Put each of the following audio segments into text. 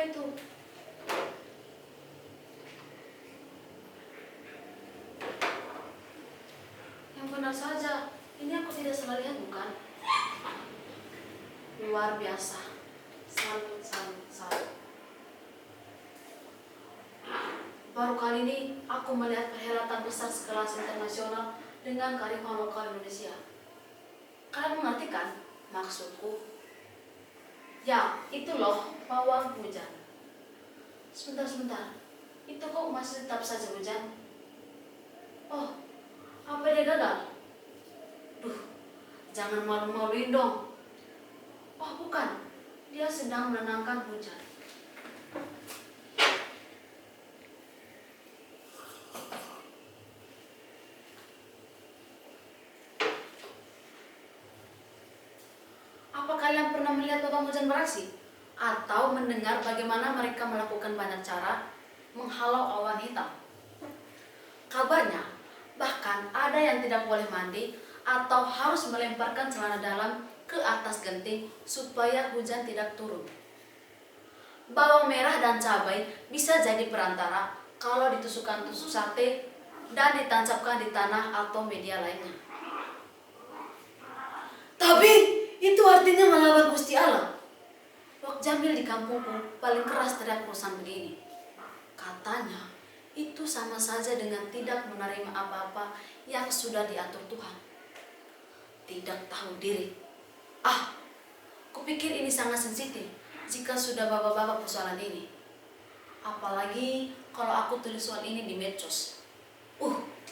itu? Yang benar saja, ini aku tidak salah lihat bukan? Luar biasa. Salut, salut, salut. Baru kali ini aku melihat perhelatan besar sekelas internasional dengan kearifan lokal Indonesia. Kalian mengerti kan maksudku? Ya, itu loh pawang hujan. Sebentar. Itu kok masih tetap saja hujan? Oh, apa dia gagal? Duh, jangan malu-maluin dong. Oh bukan, dia sedang menenangkan hujan. Apa kalian pernah melihat pawang hujan beraksi? Atau mendengar bagaimana mereka melakukan banyak cara menghalau awan hitam? Kabarnya, bahkan ada yang tidak boleh mandi atau harus melemparkan celana dalam ke atas genting supaya hujan tidak turun. Bawang merah dan cabai bisa jadi perantara kalau ditusukkan tusuk sate dan ditancapkan di tanah atau media lainnya. Tapi itu artinya melawan Gusti Allah. Wak Jamil di kampungku paling keras teriak perusahaan begini. Katanya, itu sama saja dengan tidak menerima apa-apa yang sudah diatur Tuhan. Tidak tahu diri. Kupikir ini sangat sensitif jika sudah bapak-bapak persoalan ini. Apalagi kalau aku tulis soal ini di medsos.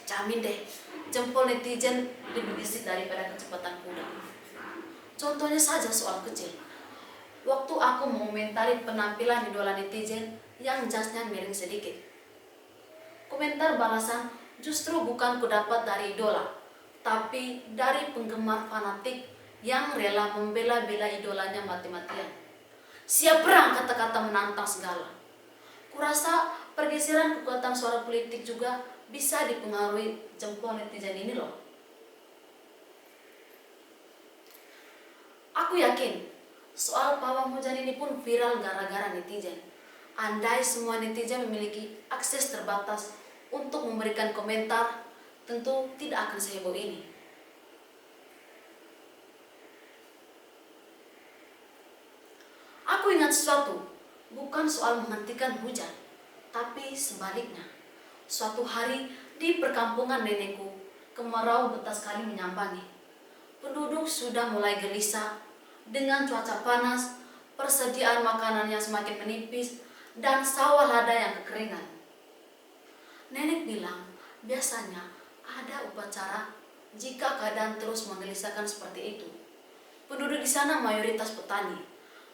Jamin deh, jempol netizen lebih gesit daripada kecepatan kuda. Contohnya saja soal kecil. Waktu aku mengomentari penampilan idola netizen yang jasnya miring sedikit. Komentar balasan justru bukan kudapat dari idola, tapi dari penggemar fanatik yang rela membela-bela idolanya mati-matian. Siap perang kata-kata menantang segala. Kurasa pergeseran kekuatan suara politik juga bisa dipengaruhi jempol netizen ini loh. Aku yakin soal pawang hujan ini pun viral gara-gara netizen. Andai semua netizen memiliki akses terbatas untuk memberikan komentar, tentu tidak akan seheboh ini. Aku ingat sesuatu, bukan soal menghentikan hujan, tapi sebaliknya. Suatu hari di perkampungan nenekku, kemarau betas kali menyambangi. Penduduk sudah mulai gelisah dengan cuaca panas, persediaan makanan yang semakin menipis, dan sawah lada yang kekeringan. Nenek bilang, biasanya ada upacara jika keadaan terus menggelisahkan seperti itu. Penduduk di sana mayoritas petani.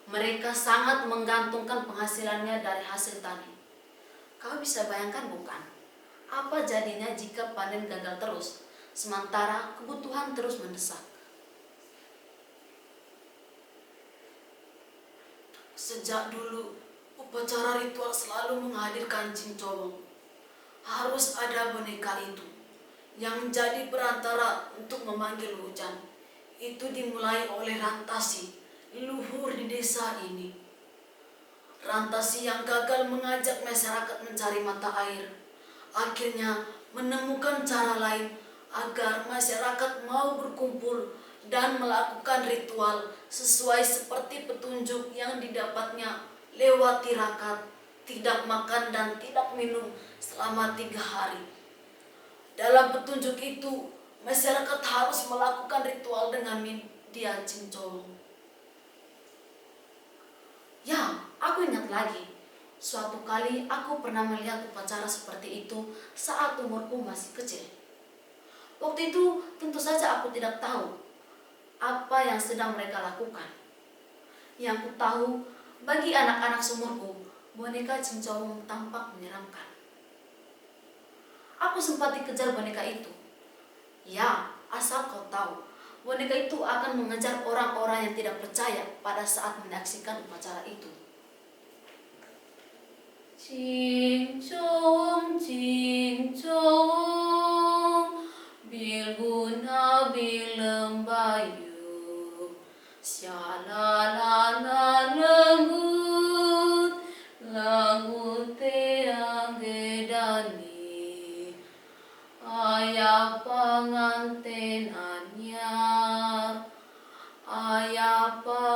Mereka sangat menggantungkan penghasilannya dari hasil tani. Kau bisa bayangkan bukan? Apa jadinya jika panen gagal terus, sementara kebutuhan terus mendesak? Sejak dulu, upacara ritual selalu menghadirkan cincong. Harus ada boneka itu yang jadi perantara untuk memanggil hujan. Itu dimulai oleh Rantasi, leluhur di desa ini. Rantasi yang gagal mengajak masyarakat mencari mata air, akhirnya menemukan cara lain agar masyarakat mau berkumpul dan melakukan ritual sesuai seperti petunjuk yang didapatnya lewat tirakat, tidak makan dan tidak minum selama 3 hari. Dalam petunjuk itu, masyarakat harus melakukan ritual dengan media cincong. Ya, aku ingat lagi. Suatu kali aku pernah melihat upacara seperti itu saat umurku masih kecil. Waktu itu tentu saja aku tidak tahu apa yang sedang mereka lakukan. Yang ku tahu, bagi anak-anak seumurku, boneka cincong tampak menyeramkan. Aku sempat dikejar boneka itu. Ya, asal kau tahu, boneka itu akan mengejar orang-orang yang tidak percaya pada saat menyaksikan upacara itu. Cincong, cincong, bilguna bilembayu, syalalala lembut,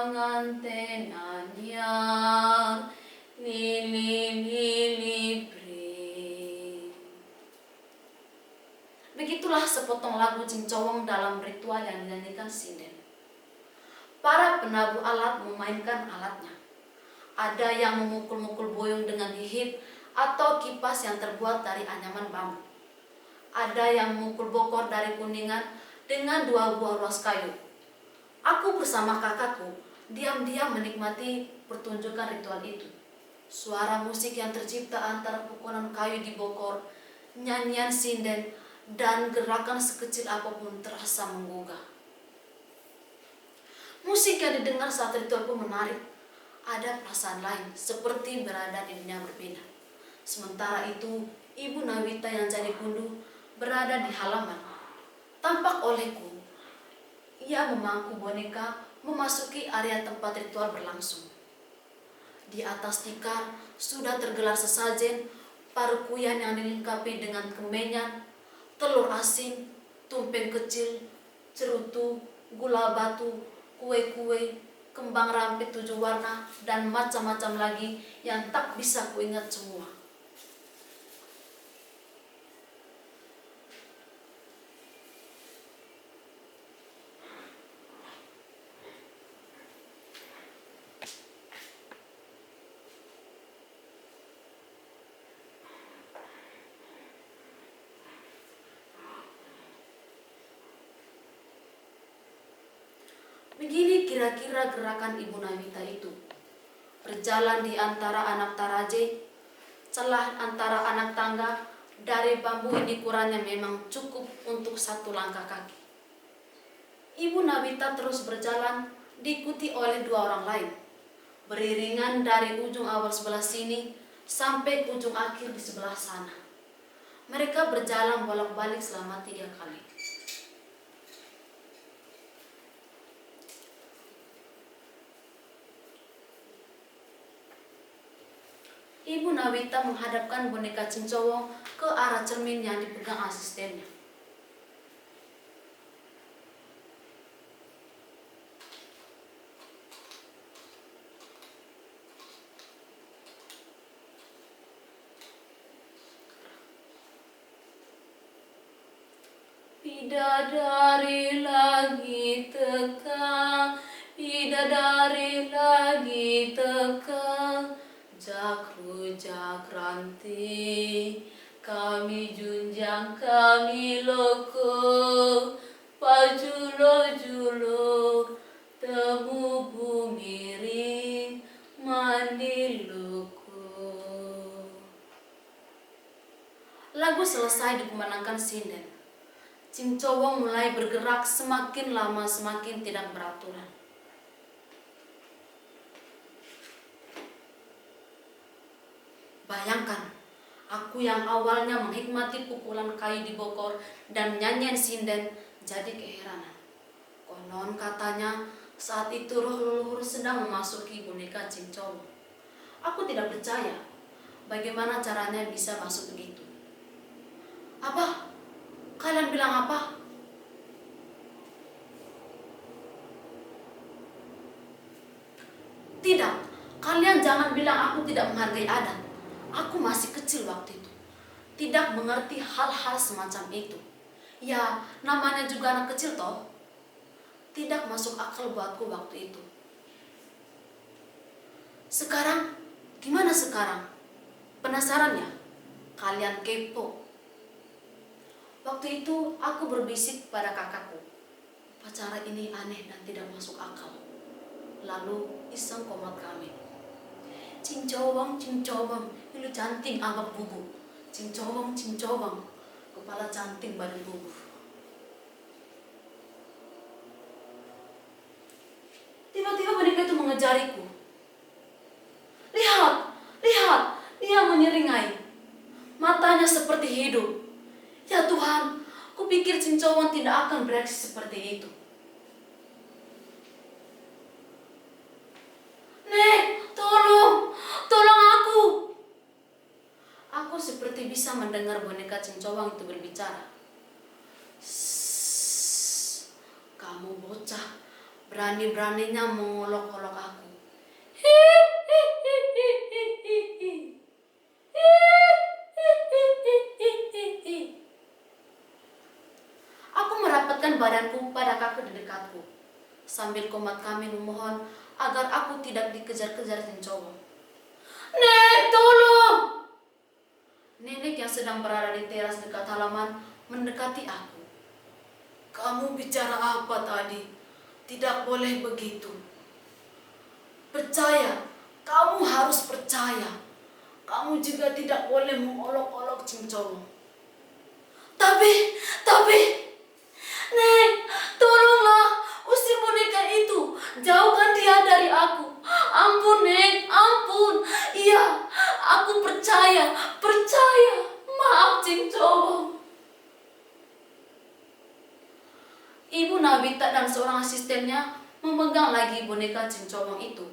pengantin anyar, lili pring. Begitulah sepotong lagu cincowong dalam ritual yang dinyanyikan sinden. Para penabuh alat memainkan alatnya. Ada yang memukul-mukul boyong dengan hihit atau kipas yang terbuat dari anyaman bambu. Ada yang memukul bokor dari kuningan dengan 2 buah ruas kayu. Aku bersama kakakku diam-diam menikmati pertunjukan ritual itu. Suara musik yang tercipta antara pukulan kayu di bokor, nyanyian sinden, dan gerakan sekecil apapun terasa menggugah. Musik yang didengar saat ritual pun menarik. Ada perasaan lain, seperti berada di dunia berbeda. Sementara itu, Ibu Nawita yang jadi gundu berada di halaman. Tampak olehku, ia memangku boneka memasuki area tempat ritual berlangsung. Di atas tikar sudah tergelar sesajen, parukuyan yang dilengkapi dengan kemenyan, telur asin, tumpeng kecil, cerutu, gula batu, kue-kue, kembang rampit 7 warna, dan macam-macam lagi yang tak bisa kuingat semua. Begini kira-kira gerakan Ibu Nawita itu. Berjalan di antara anak taraje, celah antara anak tangga, dari bambu ini ukurannya memang cukup untuk 1 langkah kaki. Ibu Nawita terus berjalan, diikuti oleh 2 orang lain. Beriringan dari ujung awal sebelah sini sampai ujung akhir di sebelah sana. Mereka berjalan bolak-balik selama 3 kali. Ibu Nawita menghadapkan boneka cincowong ke arah cermin yang dipegang asistennya. Bidadari lagi teka, bidadari lagi teka, jakru jakranti, kami junjang kami loko, pajulo-julo, temu bumi ring, mandi loko. Lagu selesai dikumandangkan sinden. Cincowong mulai bergerak, semakin lama semakin tidak beraturan. Bayangkan, aku yang awalnya menikmati pukulan kayu di bokor dan nyanyian sinden jadi keheranan. Konon katanya saat itu roh leluhur sedang memasuki boneka cincowong. Aku tidak percaya bagaimana caranya bisa masuk begitu. Apa? Kalian bilang apa? Tidak, kalian jangan bilang aku tidak menghargai adat. Aku masih kecil waktu itu, tidak mengerti hal-hal semacam itu. Ya, namanya juga anak kecil toh. Tidak masuk akal buatku waktu itu. Sekarang, gimana sekarang? Penasaran ya? Kalian kepo. Waktu itu aku berbisik pada kakakku, upacara ini aneh dan tidak masuk akal. Lalu iseng komat kami. Cincowong, cincowong, ilu canting abak bubu. Cincowong, cincowong, kepala canting badan bubu. Tiba-tiba boneka itu mengejariku. Lihat, lihat, dia menyeringai. Matanya seperti hidup. Ya Tuhan, kupikir cincowong tidak akan bereaksi seperti itu. Nek, tolong, tolong aku. Aku seperti bisa mendengar boneka cincowong itu berbicara. Kamu bocah, berani-beraninya mengolok-olok aku. Aku merapatkan badanku pada kakek di dekatku, sambil komat kami memohon agar aku tidak dikejar-kejar cowok. Nek, tolong! Nenek yang sedang berada di teras dekat halaman mendekati aku. Kamu bicara apa tadi? Tidak boleh begitu. Percaya, kamu harus percaya. Kamu juga tidak boleh mengolok-olok cincong. Tapi, Nek, tolonglah usir boneka itu. Jauhkan dia dari aku. Ampun, Nek, ampun. Iya, aku percaya. Maaf, cincong. Ibu Nabita dan seorang asistennya memegang lagi boneka cincong itu.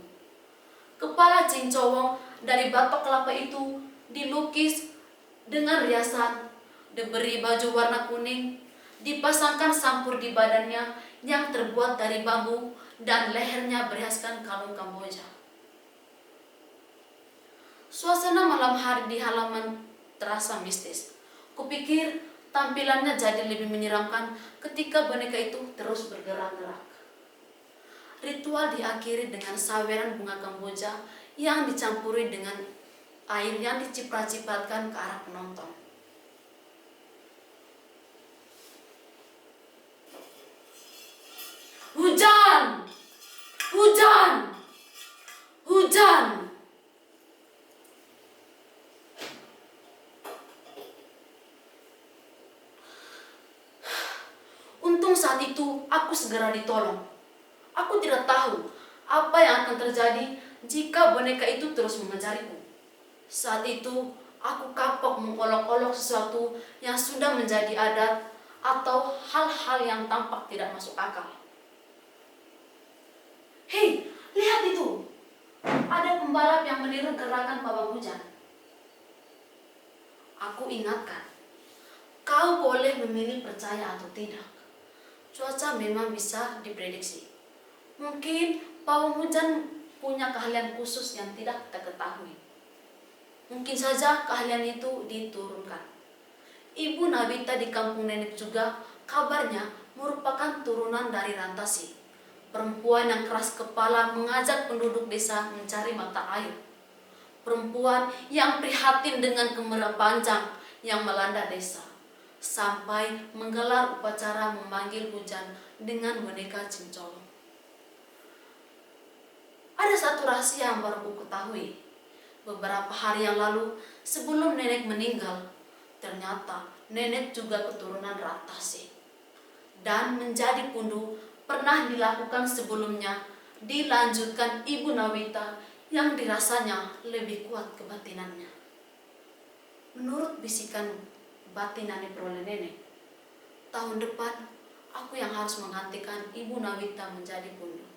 Kepala cincong dari batok kelapa itu dilukis dengan riasan, diberi baju warna kuning, dipasangkan sampur di badannya yang terbuat dari bambu dan lehernya berhiaskan kalung Kamboja. Suasana malam hari di halaman terasa mistis. Kupikir tampilannya jadi lebih menyeramkan ketika boneka itu terus bergerak-gerak. Ritual diakhiri dengan saweran bunga Kamboja yang dicampuri dengan air yang diciprat-cipratkan ke arah penonton. Hujan! Untung saat itu aku segera ditolong. Aku tidak tahu apa yang akan terjadi jika boneka itu terus mengejariku. Saat itu aku kapok mengolok-olok sesuatu yang sudah menjadi adat atau hal-hal yang tampak tidak masuk akal. Hei, lihat itu! Ada pembalap yang meniru gerakan pawang hujan. Aku ingatkan, kau boleh memilih percaya atau tidak. Cuaca memang bisa diprediksi. Mungkin pawang hujan punya keahlian khusus yang tidak kita ketahui. Mungkin saja keahlian itu diturunkan. Ibu Nabita di kampung nenek juga kabarnya merupakan turunan dari Rantasi, perempuan yang keras kepala mengajak penduduk desa mencari mata air. Perempuan yang prihatin dengan kemarau panjang yang melanda desa, sampai menggelar upacara memanggil hujan dengan boneka cincong. Ada satu rahasia yang baru ku ketahui. Beberapa hari yang lalu, sebelum nenek meninggal, ternyata nenek juga keturunan Rantasi. Dan menjadi pundu pernah dilakukan sebelumnya, dilanjutkan Ibu Nabita yang dirasanya lebih kuat kebatinannya. Menurut bisikan batin yang diperoleh nenek, tahun depan aku yang harus menggantikan Ibu Nabita menjadi pundu.